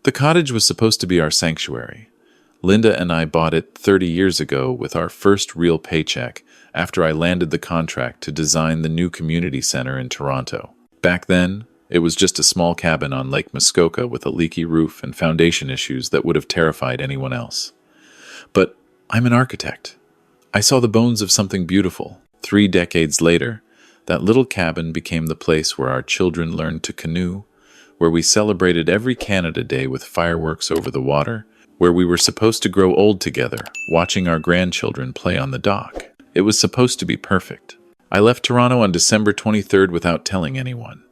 The cottage was supposed to be our sanctuary. Linda and I bought it 30 years ago with our first real paycheck after I landed the contract to design the new community center in Toronto. Back then, it was just a small cabin on Lake Muskoka with a leaky roof and foundation issues that would have terrified anyone else. But I'm an architect. I saw the bones of something beautiful. 3 decades later, that little cabin became the place where our children learned to canoe, where we celebrated every Canada Day with fireworks over the water, where we were supposed to grow old together, watching our grandchildren play on the dock. It was supposed to be perfect. I left Toronto on December 23rd without telling anyone.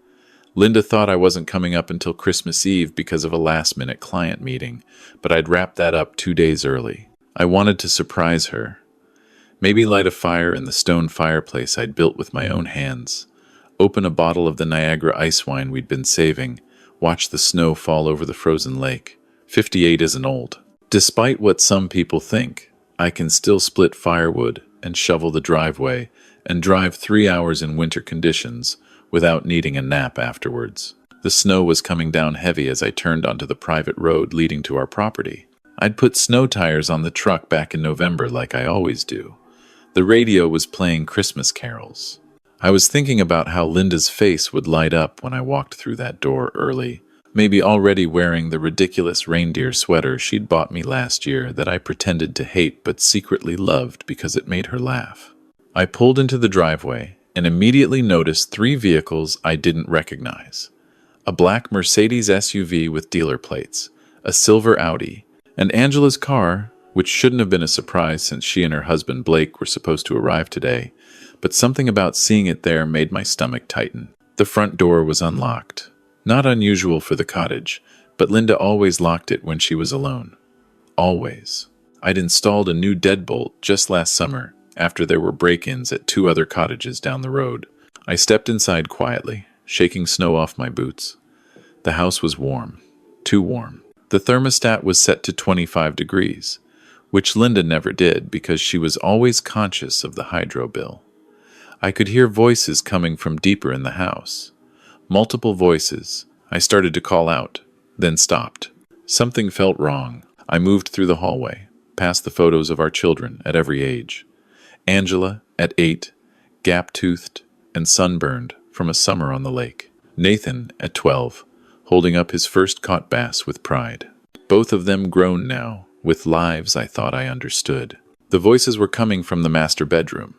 Linda thought I wasn't coming up until Christmas Eve because of a last-minute client meeting, but I'd wrapped that up 2 days early. I wanted to surprise her. Maybe light a fire in the stone fireplace I'd built with my own hands, open a bottle of the Niagara ice wine we'd been saving, watch the snow fall over the frozen lake. 58 isn't old. Despite what some people think, I can still split firewood and shovel the driveway and drive 3 hours in winter conditions without needing a nap afterwards. The snow was coming down heavy as I turned onto the private road leading to our property. I'd put snow tires on the truck back in November like I always do. The radio was playing Christmas carols. I was thinking about how Linda's face would light up when I walked through that door early, maybe already wearing the ridiculous reindeer sweater she'd bought me last year that I pretended to hate but secretly loved because it made her laugh. I pulled into the driveway and immediately noticed 3 vehicles I didn't recognize. A black Mercedes SUV with dealer plates, a silver Audi, and Angela's car, which shouldn't have been a surprise since she and her husband Blake were supposed to arrive today, but something about seeing it there made my stomach tighten. The front door was unlocked. Not unusual for the cottage, but Linda always locked it when she was alone. Always. I'd installed a new deadbolt just last summer, after there were break-ins at 2 other cottages down the road. I stepped inside quietly, shaking snow off my boots. The house was warm. Too warm. The thermostat was set to 25 degrees, which Linda never did because she was always conscious of the hydro bill. I could hear voices coming from deeper in the house. Multiple voices. I started to call out, then stopped. Something felt wrong. I moved through the hallway, past the photos of our children at every age. Angela, at 8, gap-toothed and sunburned from a summer on the lake. Nathan, at 12, holding up his first caught bass with pride. Both of them grown now, with lives I thought I understood. The voices were coming from the master bedroom.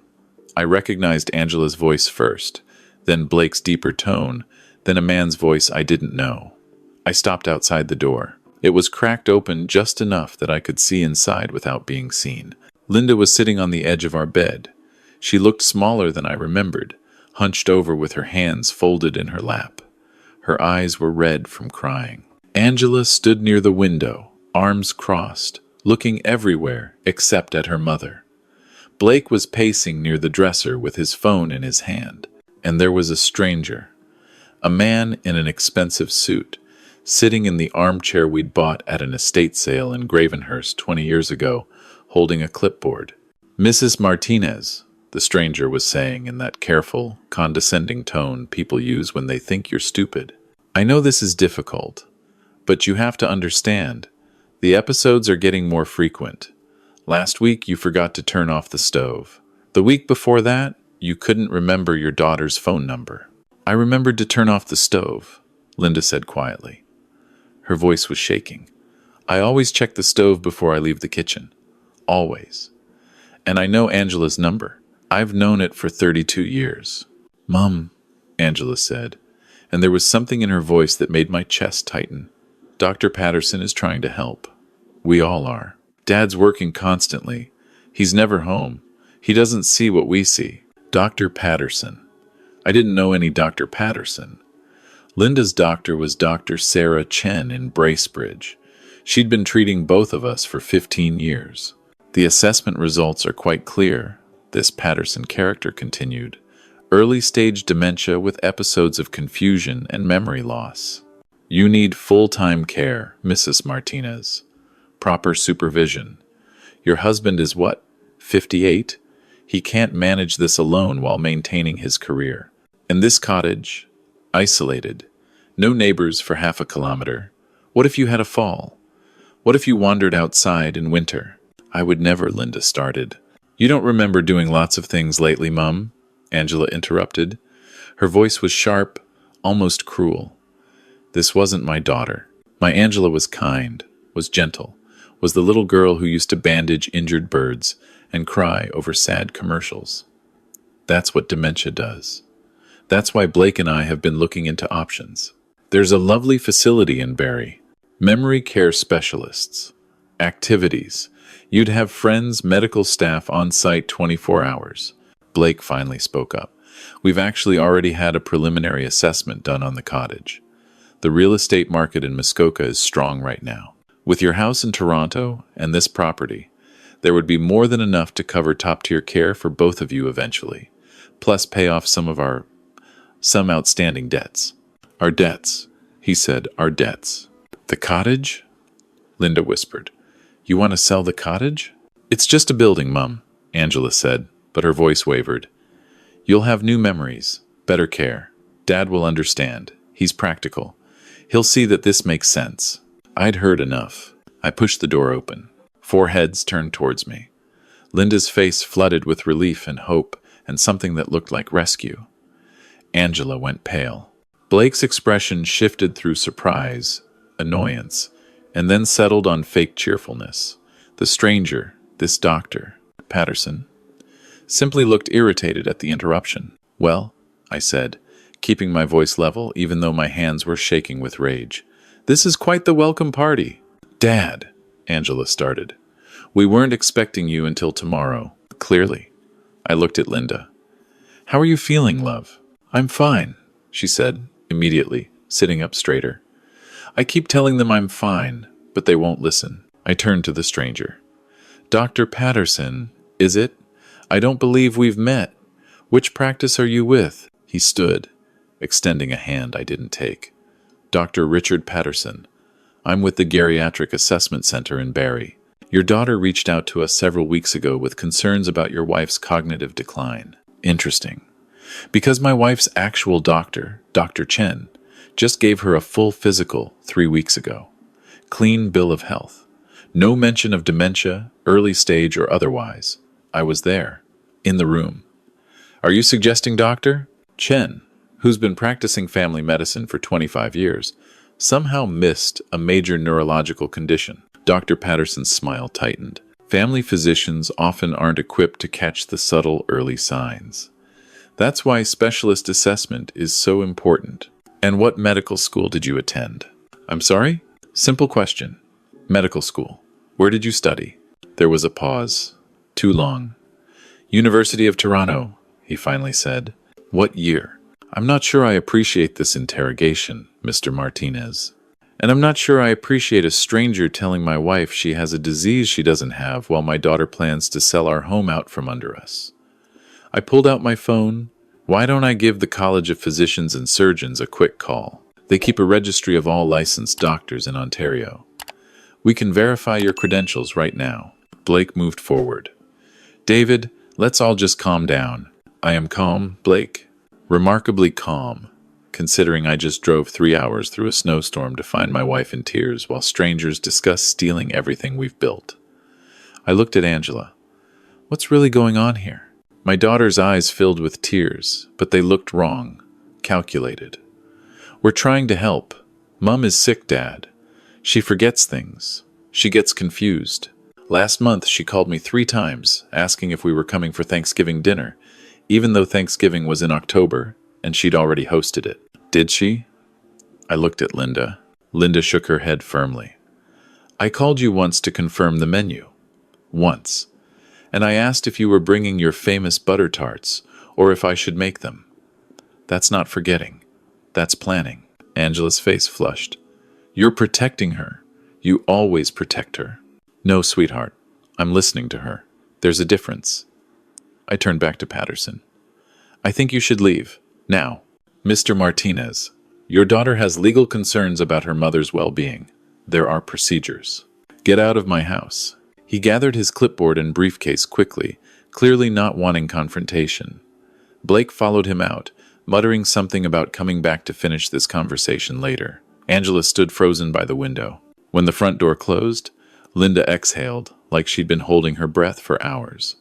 I recognized Angela's voice first, then Blake's deeper tone, then a man's voice I didn't know. I stopped outside the door. It was cracked open just enough that I could see inside without being seen. Linda was sitting on the edge of our bed. She looked smaller than I remembered, hunched over with her hands folded in her lap. Her eyes were red from crying. Angela stood near the window, arms crossed, looking everywhere except at her mother. Blake was pacing near the dresser with his phone in his hand, and there was a stranger, a man in an expensive suit, sitting in the armchair we'd bought at an estate sale in Gravenhurst 20 years ago, holding a clipboard. "Mrs. Martinez," the stranger was saying in that careful, condescending tone people use when they think you're stupid. "I know this is difficult, but you have to understand, the episodes are getting more frequent. Last week you forgot to turn off the stove. The week before that, you couldn't remember your daughter's phone number." "I remembered to turn off the stove," Linda said quietly. Her voice was shaking. "I always check the stove before I leave the kitchen. Always. And I know Angela's number. I've known it for 32 years. "Mom," Angela said, and there was something in her voice that made my chest tighten. "Dr. Patterson is trying to help. We all are. Dad's working constantly. He's never home. He doesn't see what we see." Dr. Patterson. I didn't know any Dr. Patterson. Linda's doctor was Dr. Sarah Chen in Bracebridge. She'd been treating both of us for 15 years. "The assessment results are quite clear," this Patterson character continued. "Early-stage dementia with episodes of confusion and memory loss. You need full-time care, Mrs. Martinez. Proper supervision. Your husband is what, 58? He can't manage this alone while maintaining his career. And this cottage, isolated, no neighbors for half a kilometer, What if you had a fall? What if you wandered outside in winter? I would never, Linda started. You don't remember doing lots of things lately, Mum? Angela interrupted. Her voice was sharp, almost cruel. This wasn't my daughter. My Angela was kind, was gentle, was the little girl who used to bandage injured birds and cry over sad commercials. That's what dementia does. That's why Blake and I have been looking into options. There's a lovely facility in Barrie. Memory care specialists. Activities. You'd have friends, medical staff on site 24 hours. Blake finally spoke up. We've actually already had a preliminary assessment done on the cottage. The real estate market in Muskoka is strong right now. With your house in Toronto and this property, there would be more than enough to cover top-tier care for both of you eventually, plus pay off some outstanding debts. Our debts, he said, our debts. The cottage? Linda whispered. You want to sell the cottage? It's just a building, Mum, Angela said, but her voice wavered. You'll have new memories, better care. Dad will understand. He's practical. He'll see that this makes sense. I'd heard enough. I pushed the door open. 4 heads turned towards me. Linda's face flooded with relief and hope and something that looked like rescue. Angela went pale. Blake's expression shifted through surprise, annoyance, and then settled on fake cheerfulness. The stranger, this doctor, Patterson, simply looked irritated at the interruption. Well, I said, keeping my voice level even though my hands were shaking with rage. This is quite the welcome party. Dad, Angela started. We weren't expecting you until tomorrow. Clearly. I looked at Linda. How are you feeling, love? I'm fine, she said, immediately, sitting up straighter. I keep telling them I'm fine, but they won't listen. I turned to the stranger. Dr. Patterson, is it? I don't believe we've met. Which practice are you with? He stood, extending a hand I didn't take. Dr. Richard Patterson. I'm with the Geriatric Assessment Center in Barrie. Your daughter reached out to us several weeks ago with concerns about your wife's cognitive decline. Interesting. Because my wife's actual doctor, Dr. Chen, just gave her a full physical 3 weeks ago. Clean bill of health. No mention of dementia, early stage or otherwise. I was there, in the room. Are you suggesting Dr. Chen, who's been practicing family medicine for 25 years, somehow missed a major neurological condition? Dr. Patterson's smile tightened. Family physicians often aren't equipped to catch the subtle early signs. That's why specialist assessment is so important. And what medical school did you attend? I'm sorry? Simple question. Medical school. Where did you study? There was a pause. Too long. University of Toronto, he finally said. What year? I'm not sure I appreciate this interrogation, Mr. Martinez. And I'm not sure I appreciate a stranger telling my wife she has a disease she doesn't have while my daughter plans to sell our home out from under us. I pulled out my phone. Why don't I give the College of Physicians and Surgeons a quick call? They keep a registry of all licensed doctors in Ontario. We can verify your credentials right now. Blake moved forward. David, let's all just calm down. I am calm, Blake. Remarkably calm, considering I just drove 3 hours through a snowstorm to find my wife in tears while strangers discuss stealing everything we've built. I looked at Angela. What's really going on here? My daughter's eyes filled with tears, but they looked wrong, calculated. We're trying to help. Mum is sick, Dad. She forgets things. She gets confused. Last month, she called me 3 times, asking if we were coming for Thanksgiving dinner, even though Thanksgiving was in October, and she'd already hosted it. Did she? I looked at Linda. Linda shook her head firmly. I called you once to confirm the menu. Once. And I asked if you were bringing your famous butter tarts, or if I should make them. That's not forgetting. That's planning. Angela's face flushed. You're protecting her. You always protect her. No, sweetheart. I'm listening to her. There's a difference. I turned back to Patterson. I think you should leave. Now. Mr. Martinez, your daughter has legal concerns about her mother's well-being. There are procedures. Get out of my house. He gathered his clipboard and briefcase quickly, clearly not wanting confrontation. Blake followed him out, muttering something about coming back to finish this conversation later. Angela stood frozen by the window. When the front door closed, Linda exhaled like she'd been holding her breath for hours.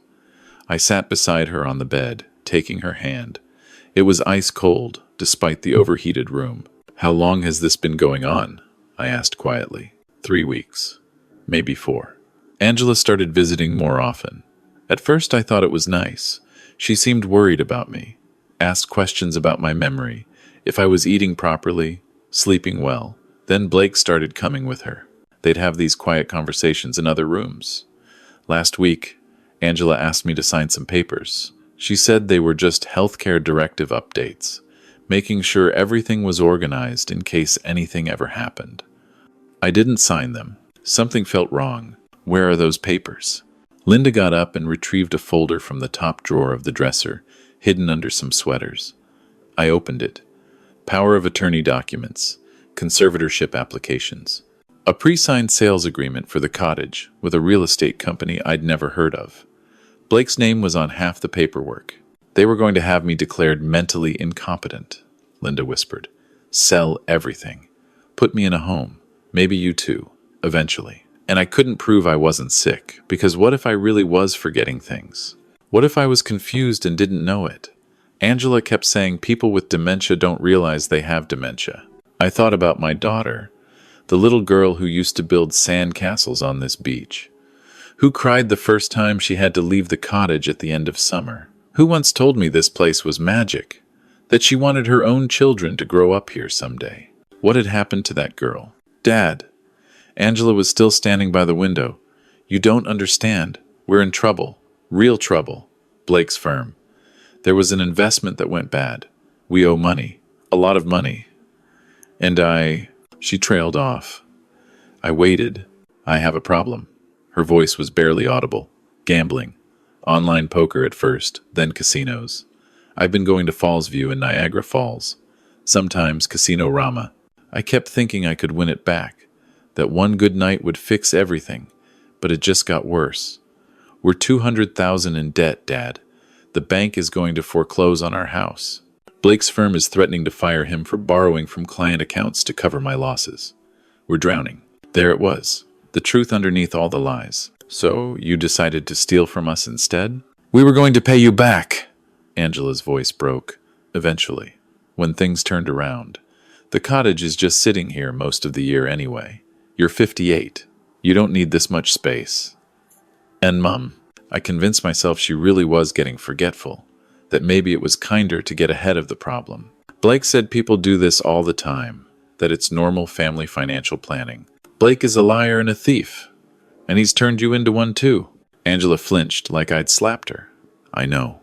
I sat beside her on the bed, taking her hand. It was ice cold, despite the overheated room. "How long has this been going on?" I asked quietly. 3 weeks. Maybe 4. Angela started visiting more often. At first I thought it was nice. She seemed worried about me, asked questions about my memory, if I was eating properly, sleeping well. Then Blake started coming with her. They'd have these quiet conversations in other rooms. Last week, Angela asked me to sign some papers. She said they were just healthcare directive updates, making sure everything was organized in case anything ever happened. I didn't sign them. Something felt wrong. "Where are those papers?" Linda got up and retrieved a folder from the top drawer of the dresser, hidden under some sweaters. I opened it. Power of attorney documents, conservatorship applications, a pre-signed sales agreement for the cottage with a real estate company I'd never heard of. Blake's name was on half the paperwork. "They were going to have me declared mentally incompetent," Linda whispered. "Sell everything. Put me in a home. Maybe you too, eventually. And I couldn't prove I wasn't sick, because what if I really was forgetting things? What if I was confused and didn't know it?" Angela kept saying people with dementia don't realize they have dementia. I thought about my daughter, the little girl who used to build sand castles on this beach, who cried the first time she had to leave the cottage at the end of summer, who once told me this place was magic, that she wanted her own children to grow up here someday. What had happened to that girl? "Dad." Angela was still standing by the window. "You don't understand. We're in trouble. Real trouble." Blake's firm. "There was an investment that went bad. We owe money. A lot of money. And She trailed off. I waited. "I have a problem." Her voice was barely audible. "Gambling. Online poker at first, then casinos. I've been going to Fallsview in Niagara Falls. Sometimes Casino-Rama. I kept thinking I could win it back, that one good night would fix everything, but it just got worse. We're $200,000 in debt, Dad. The bank is going to foreclose on our house. Blake's firm is threatening to fire him for borrowing from client accounts to cover my losses. We're drowning." There it was, the truth underneath all the lies. "So you decided to steal from us instead?" "We were going to pay you back." Angela's voice broke. "Eventually, when things turned around. The cottage is just sitting here most of the year anyway. You're 58. You don't need this much space. And Mum," I convinced myself she really was getting forgetful, that maybe it was kinder to get ahead of the problem. "Blake said people do this all the time, that it's normal family financial planning. Blake is a liar and a thief, and he's turned you into one too." Angela flinched like I'd slapped her. I know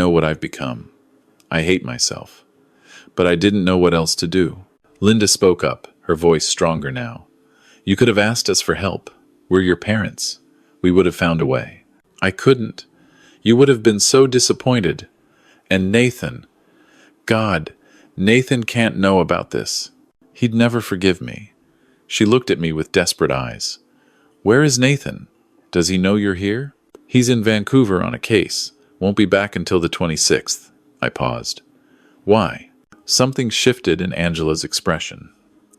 what I've become. I hate myself. But I didn't know what else to do. Linda spoke up, her voice stronger now. "You could have asked us for help. We're your parents. We would have found a way." "I couldn't. You would have been so disappointed. And Nathan. God, Nathan can't know about this. He'd never forgive me." She looked at me with desperate eyes. "Where is Nathan? Does he know you're here?" "He's in Vancouver on a case. Won't be back until the 26th. I paused. "Why?" Something shifted in Angela's expression.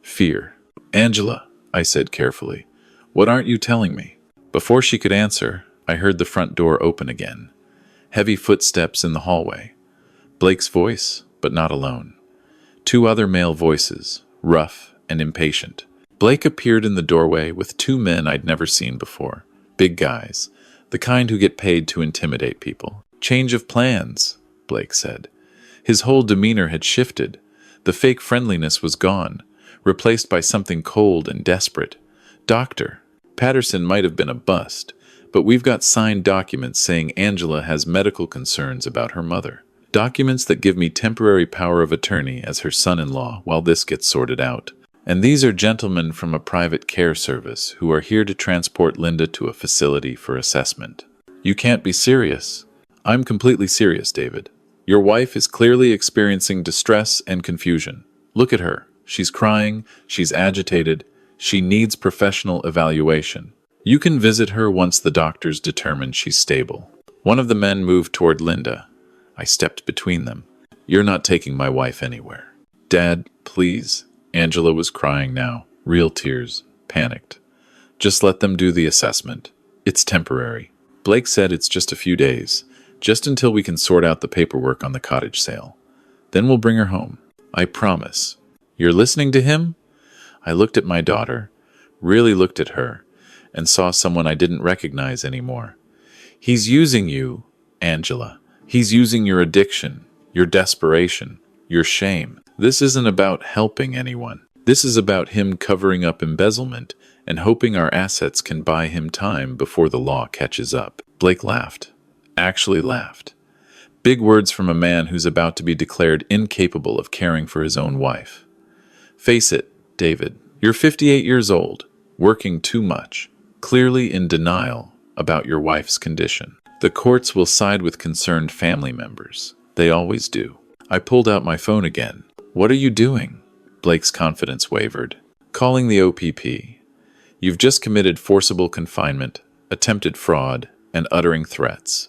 Fear. "Angela," I said carefully, "what aren't you telling me?" Before she could answer, I heard the front door open again. Heavy footsteps in the hallway. Blake's voice, but not alone. 2 other male voices, rough and impatient. Blake appeared in the doorway with 2 men I'd never seen before. Big guys, the kind who get paid to intimidate people. "Change of plans," Blake said. His whole demeanor had shifted. The fake friendliness was gone, replaced by something cold and desperate. "Doctor, Patterson might have been a bust, but we've got signed documents saying Angela has medical concerns about her mother. Documents that give me temporary power of attorney as her son-in-law while this gets sorted out. And these are gentlemen from a private care service who are here to transport Linda to a facility for assessment." "You can't be serious." "I'm completely serious, David. Your wife is clearly experiencing distress and confusion. Look at her. She's crying, she's agitated, she needs professional evaluation. You can visit her once the doctors determine she's stable." One of the men moved toward Linda. I stepped between them. "You're not taking my wife anywhere." "Dad, please." Angela was crying now, real tears, panicked. Just let them do the assessment. It's temporary. Blake said it's just a few days, just until we can sort out the paperwork on the cottage sale. Then we'll bring her home. I promise. You're listening to him? I looked at my daughter, really looked at her, and saw someone I didn't recognize anymore. He's using you, Angela. He's using your addiction, your desperation, your shame. This isn't about helping anyone. This is about him covering up embezzlement and hoping our assets can buy him time before the law catches up. Blake laughed. Actually laughed. Big words from a man who's about to be declared incapable of caring for his own wife. Face it, David, you're 58 years old, working too much, clearly in denial about your wife's condition. The courts will side with concerned family members. They always do. I pulled out my phone again. What are you doing? Blake's confidence wavered. Calling the OPP. You've just committed forcible confinement, attempted fraud, and uttering threats.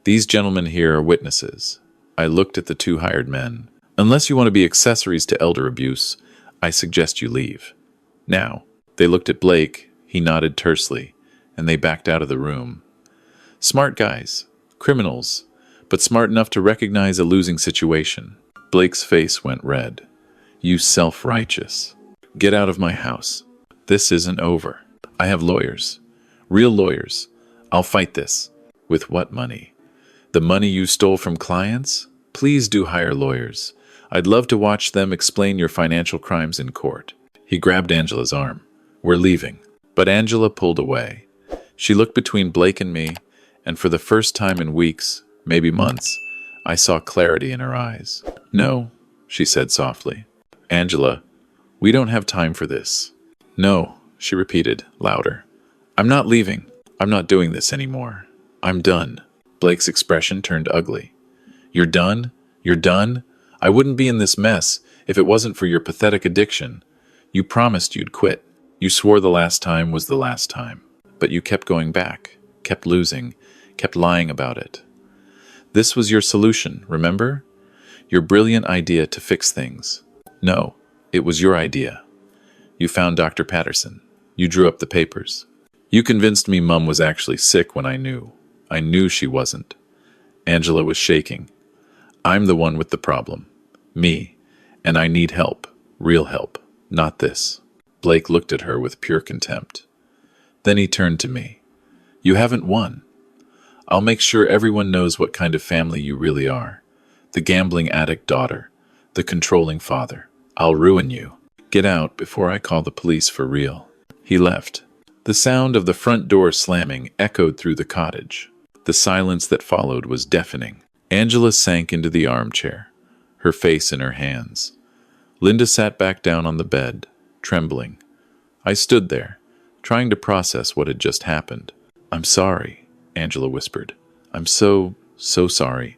These gentlemen here are witnesses. I looked at the two hired men. Unless you want to be accessories to elder abuse, I suggest you leave. Now. They looked at Blake. He nodded tersely, and they backed out of the room. Smart guys. Criminals. But smart enough to recognize a losing situation. Blake's face went red. You self-righteous. Get out of my house. This isn't over. I have lawyers. Real lawyers. I'll fight this. With what money? The money you stole from clients? Please do hire lawyers. I'd love to watch them explain your financial crimes in court. He grabbed Angela's arm. We're leaving. But Angela pulled away. She looked between Blake and me, and for the first time in weeks, maybe months, I saw clarity in her eyes. No, she said softly. Angela, we don't have time for this. No, she repeated, louder. I'm not leaving. I'm not doing this anymore. I'm done. Blake's expression turned ugly. You're done? You're done? I wouldn't be in this mess if it wasn't for your pathetic addiction. You promised you'd quit. You swore the last time was the last time. But you kept going back, kept losing, kept lying about it. This was your solution, remember? Your brilliant idea to fix things. No, it was your idea. You found Dr. Patterson. You drew up the papers. You convinced me Mum was actually sick when I knew. I knew she wasn't. Angela was shaking. I'm the one with the problem. Me. And I need help. Real help. Not this. Blake looked at her with pure contempt. Then he turned to me. You haven't won. I'll make sure everyone knows what kind of family you really are. The gambling addict daughter. The controlling father. I'll ruin you. Get out before I call the police for real. He left. The sound of the front door slamming echoed through the cottage. The silence that followed was deafening. Angela sank into the armchair, her face in her hands. Linda sat back down on the bed, trembling. I stood there, trying to process what had just happened. I'm sorry, Angela whispered. I'm so sorry.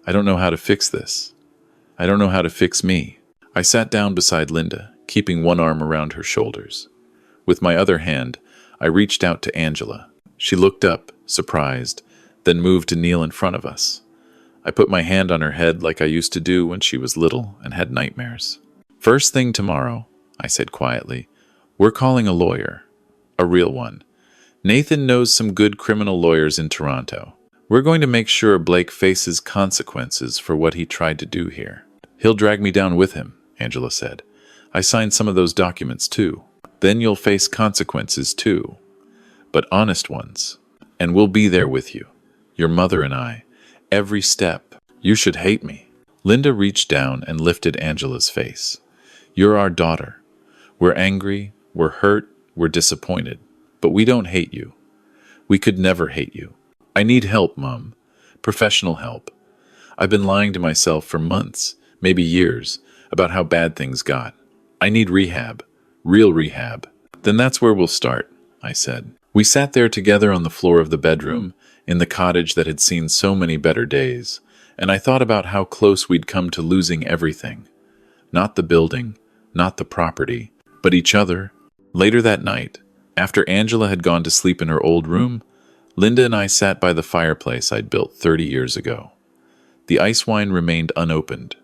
I don't know how to fix this. I don't know how to fix me. I sat down beside Linda, keeping one arm around her shoulders. With my other hand, I reached out to Angela. She looked up, surprised, then moved to kneel in front of us. I put my hand on her head like I used to do when she was little and had nightmares. First thing tomorrow, I said quietly, we're calling a lawyer. A real one. Nathan knows some good criminal lawyers in Toronto. We're going to make sure Blake faces consequences for what he tried to do here. He'll drag me down with him, Angela said. I signed some of those documents too. Then you'll face consequences too. But honest ones. And we'll be there with you. Your mother and I. Every step. You should hate me. Linda reached down and lifted Angela's face. You're our daughter. We're angry, we're hurt, we're disappointed. But we don't hate you. We could never hate you. I need help, Mom. Professional help. I've been lying to myself for months, maybe years, about how bad things got. I need rehab. Real rehab. Then that's where we'll start, I said. We sat there together on the floor of the bedroom, in the cottage that had seen so many better days, and I thought about how close we'd come to losing everything. Not the building, not the property, but each other. Later that night, after Angela had gone to sleep in her old room, Linda and I sat by the fireplace I'd built 30 years ago. The ice wine remained unopened.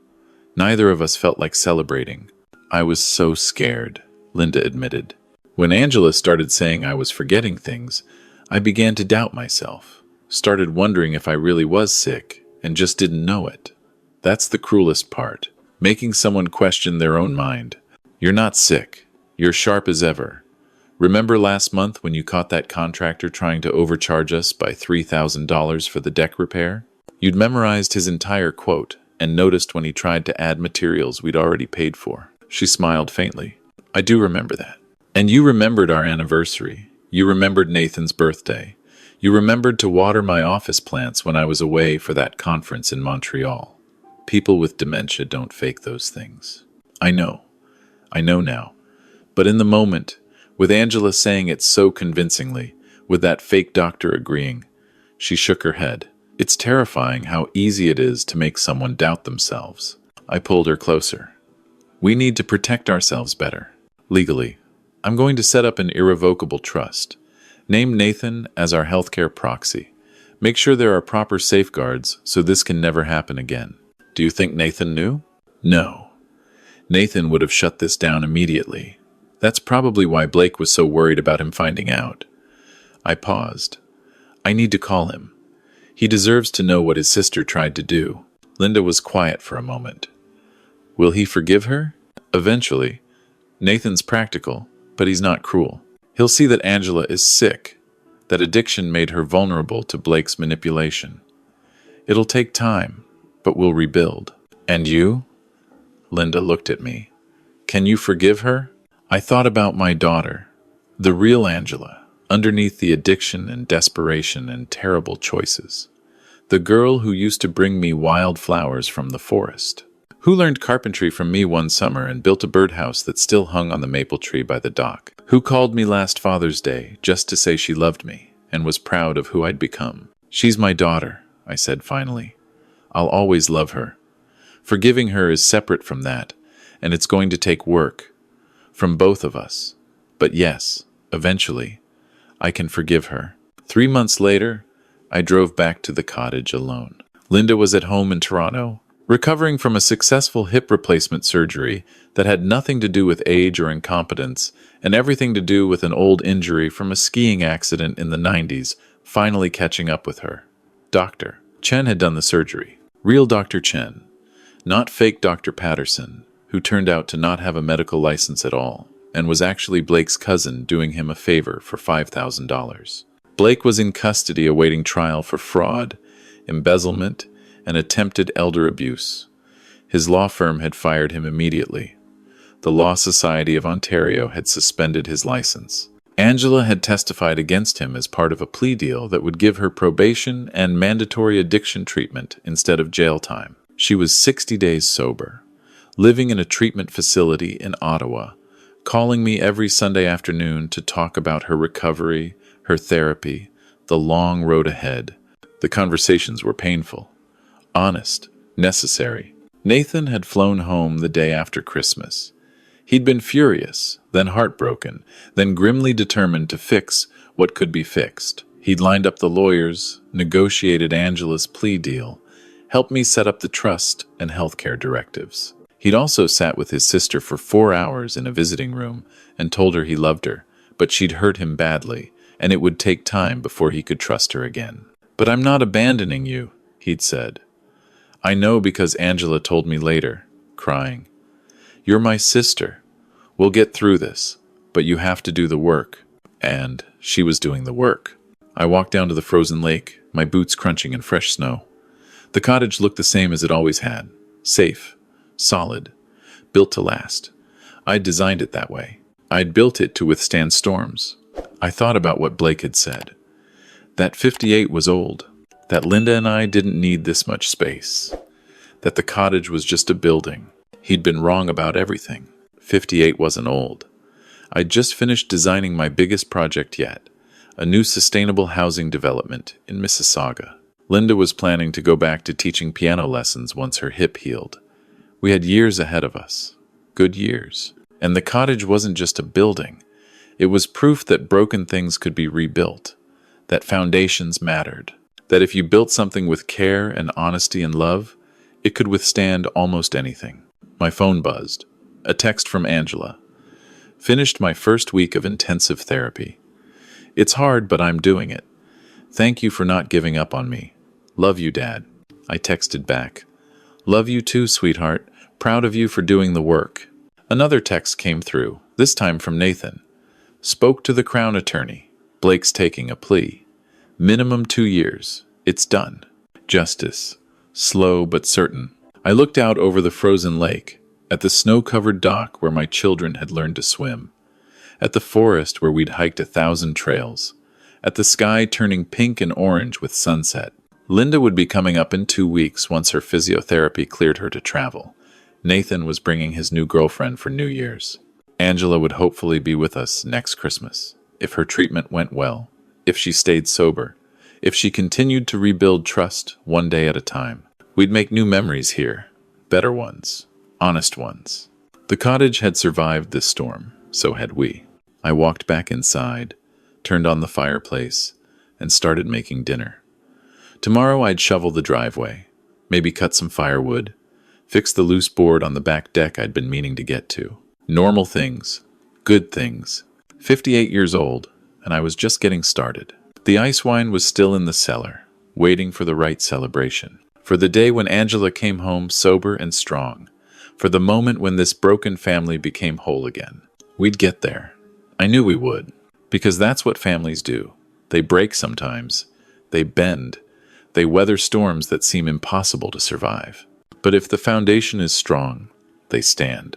Neither of us felt like celebrating. I was so scared, Linda admitted. When Angela started saying I was forgetting things, I began to doubt myself, started wondering if I really was sick, and just didn't know it. That's the cruelest part, making someone question their own mind. You're not sick. You're sharp as ever. Remember last month when you caught that contractor trying to overcharge us by $3,000 for the deck repair? You'd memorized his entire quote and noticed when he tried to add materials we'd already paid for. She smiled faintly. I do remember that. And you remembered our anniversary. You remembered Nathan's birthday. You remembered to water my office plants when I was away for that conference in Montreal. People with dementia don't fake those things. I know now. But in the moment, with Angela saying it so convincingly, with that fake doctor agreeing, she shook her head. It's terrifying how easy it is to make someone doubt themselves. I pulled her closer. We need to protect ourselves better. Legally, I'm going to set up an irrevocable trust. Name Nathan as our healthcare proxy. Make sure there are proper safeguards so this can never happen again. Do you think Nathan knew? No. Nathan would have shut this down immediately. That's probably why Blake was so worried about him finding out. I paused. I need to call him. He deserves to know what his sister tried to do. Linda was quiet for a moment. Will he forgive her? Eventually. Nathan's practical, but he's not cruel. He'll see that Angela is sick, that addiction made her vulnerable to Blake's manipulation. It'll take time, but we'll rebuild. And you? Linda looked at me. Can you forgive her? I thought about my daughter, the real Angela, underneath the addiction and desperation and terrible choices. The girl who used to bring me wild flowers from the forest. Who learned carpentry from me one summer and built a birdhouse that still hung on the maple tree by the dock. Who called me last Father's Day just to say she loved me and was proud of who I'd become. She's my daughter, I said finally. I'll always love her. Forgiving her is separate from that, and it's going to take work. From both of us. But yes, eventually, I can forgive her. 3 months later, I drove back to the cottage alone. Linda was at home in Toronto, recovering from a successful hip replacement surgery that had nothing to do with age or incompetence, and everything to do with an old injury from a skiing accident in the 90s, finally catching up with her. Dr. Chen had done the surgery. Real Dr. Chen. Not fake Dr. Patterson, who turned out to not have a medical license at all, and was actually Blake's cousin doing him a favor for $5,000. Blake was in custody awaiting trial for fraud, embezzlement, and attempted elder abuse. His law firm had fired him immediately. The Law Society of Ontario had suspended his license. Angela had testified against him as part of a plea deal that would give her probation and mandatory addiction treatment instead of jail time. She was 60 days sober, living in a treatment facility in Ottawa, calling me every Sunday afternoon to talk about her recovery, her therapy, the long road ahead. The conversations were painful, honest, necessary. Nathan had flown home the day after Christmas. He'd been furious, then heartbroken, then grimly determined to fix what could be fixed. He'd lined up the lawyers, negotiated Angela's plea deal, helped me set up the trust and healthcare directives. He'd also sat with his sister for 4 hours in a visiting room and told her he loved her, but she'd hurt him badly, and it would take time before he could trust her again. But I'm not abandoning you, he'd said. I know because Angela told me later, crying. You're my sister. We'll get through this, but you have to do the work. And she was doing the work. I walked down to the frozen lake, my boots crunching in fresh snow. The cottage looked the same as it always had. Safe, solid, built to last. I'd designed it that way. I'd built it to withstand storms. I thought about what Blake had said. That 58 was old. That Linda and I didn't need this much space. That the cottage was just a building. He'd been wrong about everything. 58 wasn't old. I'd just finished designing my biggest project yet, a new sustainable housing development in Mississauga. Linda was planning to go back to teaching piano lessons once her hip healed. We had years ahead of us. Good years. And the cottage wasn't just a building. It was proof that broken things could be rebuilt, that foundations mattered, that if you built something with care and honesty and love, it could withstand almost anything. My phone buzzed. A text from Angela. Finished my first week of intensive therapy. It's hard, but I'm doing it. Thank you for not giving up on me. Love you, Dad. I texted back. Love you too, sweetheart. Proud of you for doing the work. Another text came through, this time from Nathan. Spoke to the Crown Attorney. Blake's taking a plea. Minimum 2 years. It's done. Justice. Slow but certain. I looked out over the frozen lake, at the snow-covered dock where my children had learned to swim, at the forest where we'd hiked 1,000 trails, at the sky turning pink and orange with sunset. Linda would be coming up in 2 weeks once her physiotherapy cleared her to travel. Nathan was bringing his new girlfriend for New Year's. Angela would hopefully be with us next Christmas, if her treatment went well, if she stayed sober, if she continued to rebuild trust one day at a time. We'd make new memories here, better ones, honest ones. The cottage had survived this storm, so had we. I walked back inside, turned on the fireplace, and started making dinner. Tomorrow I'd shovel the driveway, maybe cut some firewood, fix the loose board on the back deck I'd been meaning to get to. Normal things, good things. 58 years old, and I was just getting started. The ice wine was still in the cellar, waiting for the right celebration. For the day when Angela came home sober and strong. For the moment when this broken family became whole again. We'd get there. I knew we would. Because that's what families do. They break sometimes. They bend. They weather storms that seem impossible to survive. But if the foundation is strong, they stand.